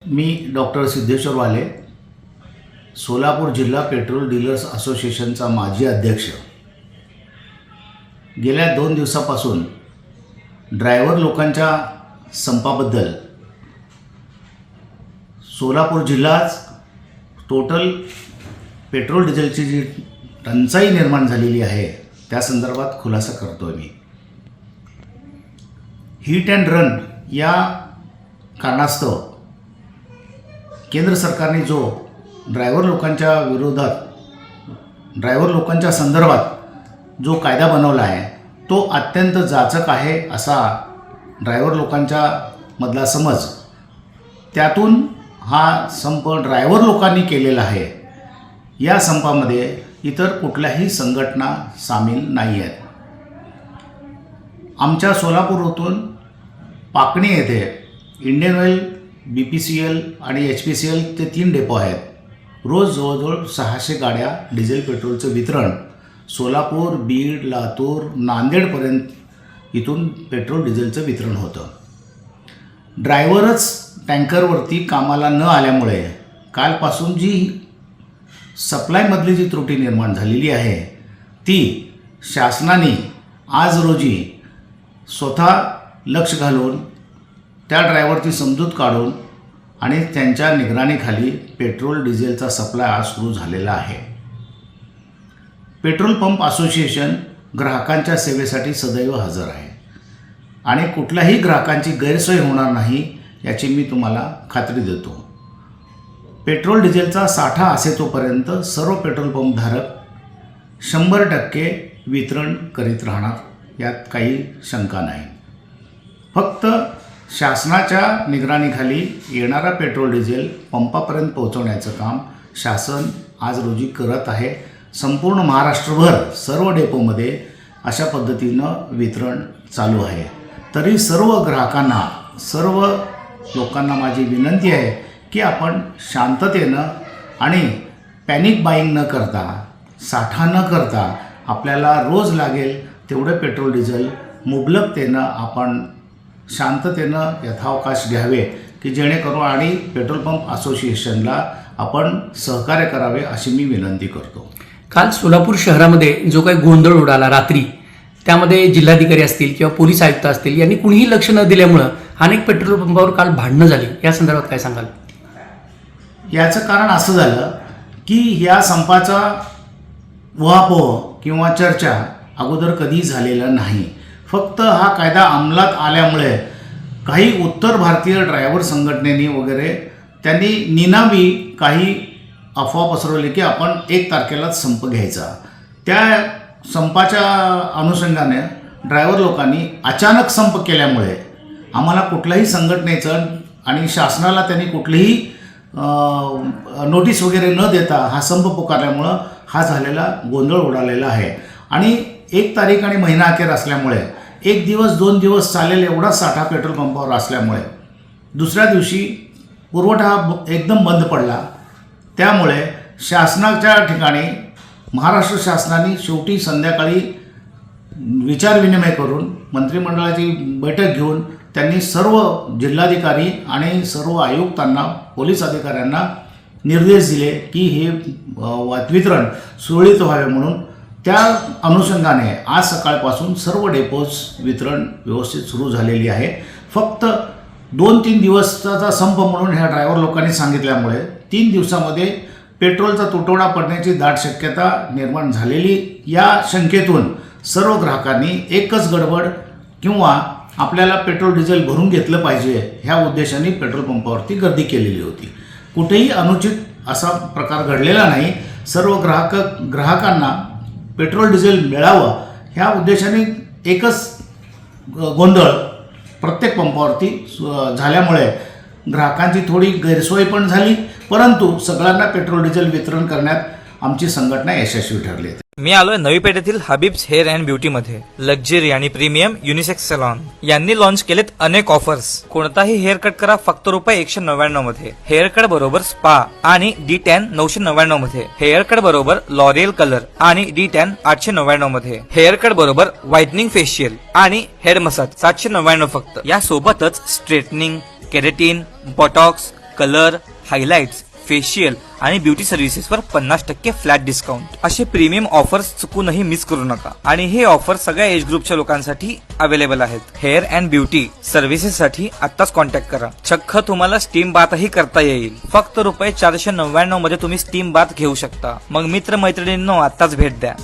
मी doctor Siddheshwar वाले, सोलापूर जिल्हा petrol dealers असोसिएशनचा माजी अध्यक्ष. गेल्या 2 दिवसापासून ड्रायव्हर लोकांच्या संपाबद्दल सोलापूर जिल्हाच टोटल पेट्रोल डिझेलची जी टंचाई निर्माण झालेली आहे त्या संदर्भात खुलासा करतोय मी. हिट अँड रन या कारणास्तव केंद्र सरकारने जो ड्रायव्हर लोकांच्या संदर्भात जो कायदा बनवला आहे तो अत्यंत जाचक आहे असा ड्रायव्हर लोकांच्या मधला समज. त्यातून हा संप ड्रायव्हर लोकांनी केलेला आहे. या संपामध्ये इतर कुठल्याही संघटना सामील नाही आहेत. आमच्या सोलापूरतून पाकणी येथे इंडियन ऑइल, BPCL आणि HPCL ते 3 डेपो आहेत. रोज जवळजवळ 600 गाड्या डिझेल पेट्रोलचं वितरण सोलापूर, बीड, लातूर, नांदेडपर्यंत इथून पेट्रोल डिझेलचं वितरण होतं. ड्रायव्हरच टँकरवरती कामाला न आल्यामुळे कालपासून जी सप्लायमधली जी त्रुटी निर्माण झालेली आहे ती शासनाने आज रोजी स्वतः लक्ष घालून त्या ड्रायव्हरची समजूत काढून आणि त्यांच्या निगराणीखाली पेट्रोल डिझेलचा सप्लाय आज सुरू झालेला आहे. पेट्रोल पंप असोसिएशन ग्राहकांच्या सेवेसाठी सदैव हजर आहे आणि कुठल्याही ग्राहकांची गैरसोय होणार नाही याची मी तुम्हाला खात्री देतो. पेट्रोल डिझेलचा साठा असे तोपर्यंत सर्व पेट्रोल पंपधारक 100% वितरण करीत राहणार, यात काही शंका नाही. फक्त शासनाच्या निगराणीखाली येणारा पेट्रोल डिझेल पंपापर्यंत पोहोचवण्याचं काम शासन आज रोजी करत आहे. संपूर्ण महाराष्ट्रभर सर्व डेपोमध्ये अशा पद्धतीनं वितरण चालू आहे. तरी सर्व ग्राहकांना, सर्व लोकांना माझी विनंती आहे की आपण शांततेनं आणि पॅनिक बाईंग न करता, साठा न करता आपल्याला रोज लागेल तेवढे पेट्रोल डिझेल मुबलकतेनं आपण शांततेनं यथावकाश घ्यावे की जेणेकरून आणि पेट्रोल पंप असोसिएशनला आपण सहकार्य करावे अशी मी विनंती करतो. काल सोलापूर शहरामध्ये जो काही गोंधळ उडाला रात्री, त्यामध्ये जिल्हाधिकारी असतील किंवा पोलीस आयुक्त असतील यांनी कुणीही लक्ष न दिल्यामुळं अनेक पेट्रोल पंपावर काल भांडणं झाली. या संदर्भात काय सांगाल? याचं कारण असं झालं की या संपाचा उहापोह किंवा चर्चा अगोदर कधी झालेला नाही. फक्त हा कायदा अंमलात आल्यामुळे काही उत्तर भारतीय ड्रायव्हर संघटनेनी वगैरे त्यांनी निनावी काही अफवा पसरवली की आपण 1 तारखेलाच संप घ्यायचा. त्या संपाच्या अनुषंगाने ड्रायव्हर लोकांनी अचानक संप केल्यामुळे आम्हाला कुठल्याही संघटनेचं आणि शासनाला त्यांनी कुठलीही नोटीस वगैरे न देता हा संप पुकारल्यामुळं हा झालेला गोंधळ उडालेला आहे. आणि 1 तारीख आणि महिना अखेर असल्यामुळे 1 दिवस 2 दिवस चालेल एवढा साठा पेट्रोल पंपावर असल्यामुळे दुसऱ्या दिवशी पुरवठा एकदम बंद पडला. त्यामुळे शासनाच्या ठिकाणी महाराष्ट्र शासनाने शेवटी संध्याकाळी विचारविनिमय करून मंत्रिमंडळाची बैठक घेऊन त्यांनी सर्व जिल्हाधिकारी आणि सर्व आयुक्तांना, पोलीस अधिकाऱ्यांना निर्देश दिले की हे वितरण सुरळीत व्हावे म्हणून. त्या अनुषंगाने आज सकाळपासून सर्व डेपोज वितरण व्यवस्थित सुरू झालेली आहे. फक्त 2-3 दिवसाचा संप म्हणून ह्या ड्रायव्हर लोकांनी सांगितल्यामुळे 3 दिवसामध्ये पेट्रोलचा तुटवडा पडण्याची दाट शक्यता निर्माण झालेली. या शंकेतून सर्व ग्राहकांनी एकच गडबड किंवा आपल्याला पेट्रोल डिझेल भरून घेतलं पाहिजे ह्या उद्देशाने पेट्रोल पंपावरती गर्दी केलेली होती. कुठेही अनुचित असा प्रकार घडलेला नाही. सर्व ग्राहकांना पेट्रोल डिझेल मिळावं ह्या उद्देशाने एकच गोंधळ प्रत्येक पंपावरती झाल्यामुळे ग्राहकांची थोडी गैरसोय पण झाली, परंतु सगळ्यांना पेट्रोल डिझेल वितरण करण्यात आमची संघटना यशस्वी ठरली. मी आलोय नवी पेठेतील हबीब्स हेअर अँड ब्युटी मध्ये. लक्झरी आणि प्रीमियम युनिसेक्स सलॉन यांनी लॉन्च केलेत अनेक ऑफर्स. कोणताही हेअर कट करा फक्त ₹199 मध्ये. हेअर कट बरोबर स्पा आणि D10 999 मध्ये. हेअर कट बरोबर लॉरियल कलर आणि D10 899 मध्ये. हेअर कट बरोबर व्हाइटनिंग फेशियल आणि हेड मसाज 799 फक्त. या सोबतच straightening, keratin, Botox, colour, highlights, facial आणि ब्युटी सर्व्हिसेसवर 50% फ्लॅट डिस्काउंट. असे प्रीमियम ऑफर्स चुकूनही मिस करू नका. आणि हे ऑफर सगळ्या एज ग्रुपच्या लोकांसाठी अवेलेबल आहेत. हेअर अँड ब्युटी सर्व्हिसेससाठी आत्ताच कॉन्टॅक्ट करा. चक्क तुम्हाला स्टीम बाथही करता येईल. फक्त ₹499 मध्ये तुम्ही स्टीम बाथ घेऊ शकता. मग मित्र मैत्रिणींनो आत्ताच भेट द्या.